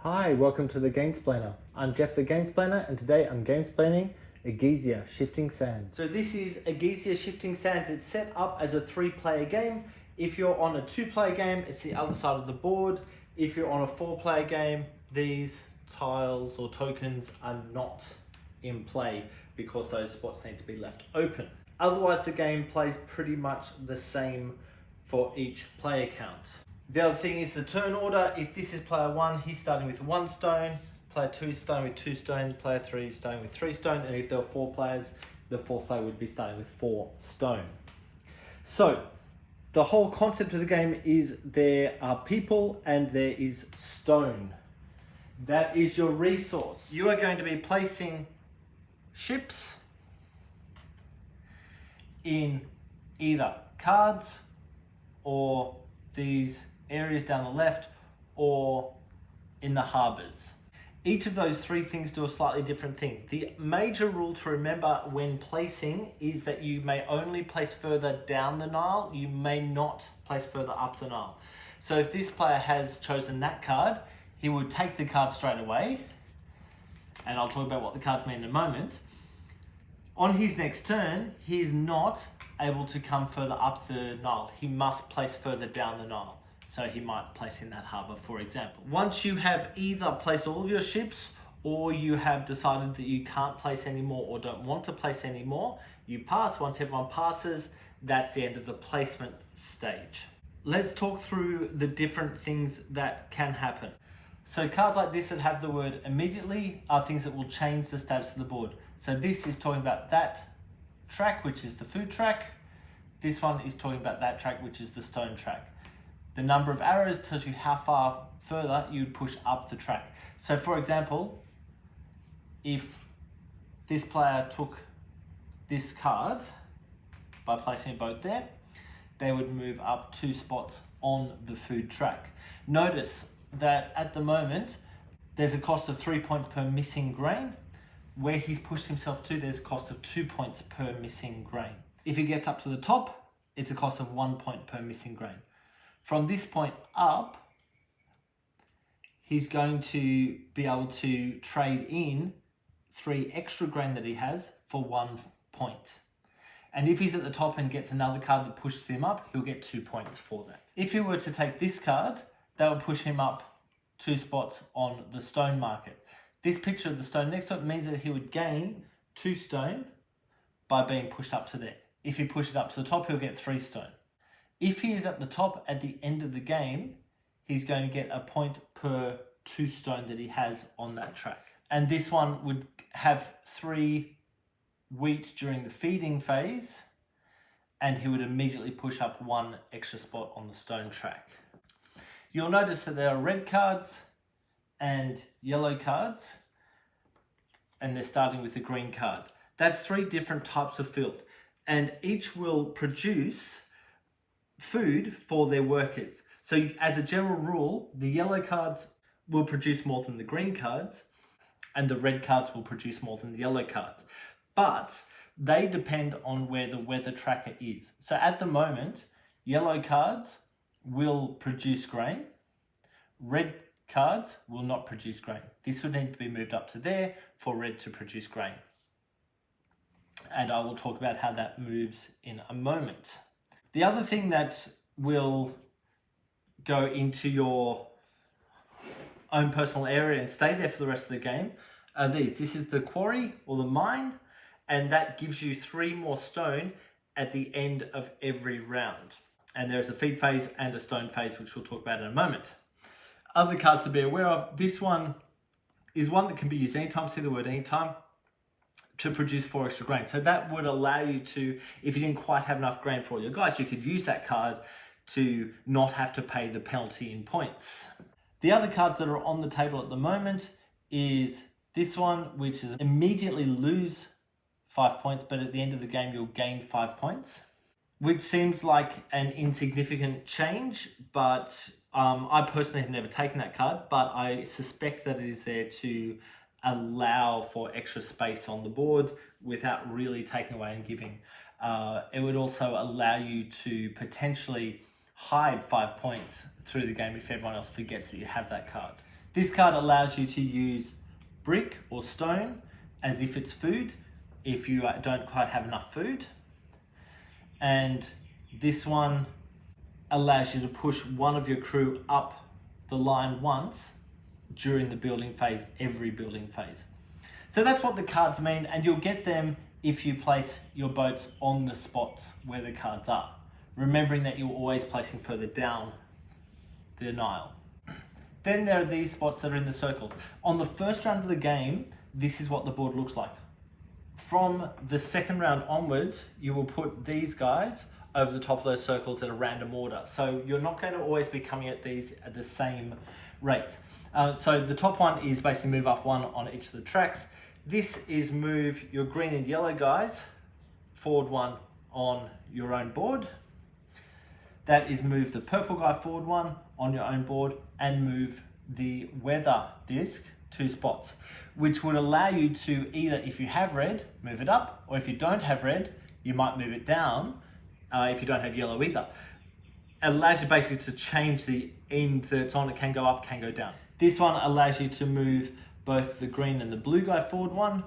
Hi, welcome to the Gamesplainer. I'm Jeff the Gamesplainer, and today I'm gamesplaining Egizia Shifting Sands. So this is Egizia Shifting Sands. It's set up as a 3-player game. If you're on a 2-player game, it's the other side of the board. If you're on a 4-player game, these tiles or tokens are not in play because those spots need to be left open. Otherwise, the game plays pretty much the same for each player count. The other thing is the turn order. If this is player 1, he's starting with 1 stone. Player 2 is starting with 2 stone. Player 3 is starting with 3 stone. And if there were 4 players, the 4th player would be starting with 4 stone. So, the whole concept of the game is there are people and there is stone. That is your resource. You are going to be placing ships in either cards or these areas down the left or in the harbours. Each of those 3 things do a slightly different thing. The major rule to remember when placing is that you may only place further down the Nile, you may not place further up the Nile. So if this player has chosen that card, he would take the card straight away, and I'll talk about what the cards mean in a moment. On his next turn, he's not able to come further up the Nile. He must place further down the Nile. So he might place in that harbour, for example. Once you have either placed all of your ships or you have decided that you can't place anymore or don't want to place anymore, you pass. Once everyone passes, that's the end of the placement stage. Let's talk through the different things that can happen. So cards like this that have the word immediately are things that will change the status of the board. So this is talking about that track, which is the food track. This one is talking about that track, which is the stone track. The number of arrows tells you how far further you'd push up the track. So for example, if this player took this card by placing a boat there, they would move up 2 spots on the food track. Notice that at the moment, there's a cost of 3 points per missing grain. Where he's pushed himself to, there's a cost of 2 points per missing grain. If he gets up to the top, it's a cost of 1 point per missing grain. From this point up, he's going to be able to trade in 3 extra grain that he has for 1 point. And if he's at the top and gets another card that pushes him up, he'll get 2 points for that. If he were to take this card, that would push him up 2 spots on the stone market. This picture of the stone next to it means that he would gain 2 stone by being pushed up to there. If he pushes up to the top, he'll get 3 stone. If he is at the top at the end of the game, he's going to get a point per 2 stone that he has on that track. And this one would have 3 wheat during the feeding phase, and he would immediately push up 1 extra spot on the stone track. You'll notice that there are red cards and yellow cards, and they're starting with a green card. That's 3 different types of field, and each will produce food for their workers. So as a general rule, the yellow cards will produce more than the green cards, and the red cards will produce more than the yellow cards. But they depend on where the weather tracker is. So at the moment, yellow cards will produce grain, red cards will not produce grain. This would need to be moved up to there for red to produce grain. And I will talk about how that moves in a moment. The other thing that will go into your own personal area and stay there for the rest of the game are these. This is the quarry or the mine, and that gives you 3 more stone at the end of every round. And there's a feed phase and a stone phase, which we'll talk about in a moment. Other cards to be aware of, this one is one that can be used anytime, see the word anytime, to produce 4 extra grain. So that would allow you to, if you didn't quite have enough grain for all your guys, you could use that card to not have to pay the penalty in points. The other cards that are on the table at the moment is this one, which is immediately lose 5 points, but at the end of the game, you'll gain 5 points, which seems like an insignificant change, but I personally have never taken that card, but I suspect that it is there to allow for extra space on the board without really taking away and giving. It would also allow you to potentially hide 5 points through the game if everyone else forgets that you have that card. This card allows you to use brick or stone as if it's food, if you don't quite have enough food. And this one allows you to push one of your crew up the line once during the building phase, every building phase. So that's what the cards mean, and you'll get them if you place your boats on the spots where the cards are, remembering that you're always placing further down the Nile. Then there are these spots that are in the circles. On the first round of the game, this is what the board looks like. From the second round onwards, you will put these guys over the top of those circles in a random order. So you're not going to always be coming at these at the same rate. So the top one is basically move up one on each of the tracks. This is move your green and yellow guys forward one on your own board. That is move the purple guy forward one on your own board, and move the weather disc 2 spots, which would allow you to either, if you have red, move it up, or if you don't have red, you might move it down if you don't have yellow either. It allows you basically to change the end that it's on. It can go up, can go down. This one allows you to move both the green and the blue guy forward one.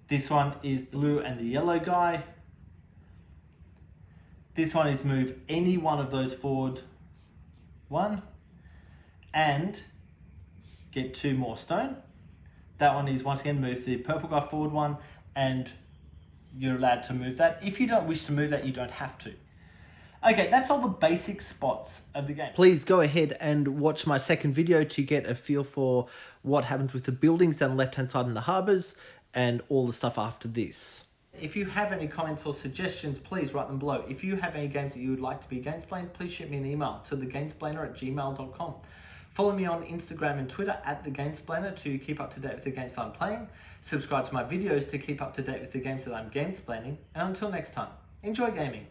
This one is the blue and the yellow guy. This one is move any one of those forward one and get 2 more stone. That one is once again move the purple guy forward one, and you're allowed to move that. If you don't wish to move that, you don't have to. Okay, that's all the basic spots of the game. Please go ahead and watch my second video to get a feel for what happens with the buildings down the left-hand side in the harbours and all the stuff after this. If you have any comments or suggestions, please write them below. If you have any games that you would like to be Gamesplaned, please shoot me an email to thegamesplainer@gmail.com. Follow me on Instagram and Twitter @thegamesplainer to keep up to date with the games that I'm playing. Subscribe to my videos to keep up to date with the games that I'm gamesplaining. And until next time, enjoy gaming.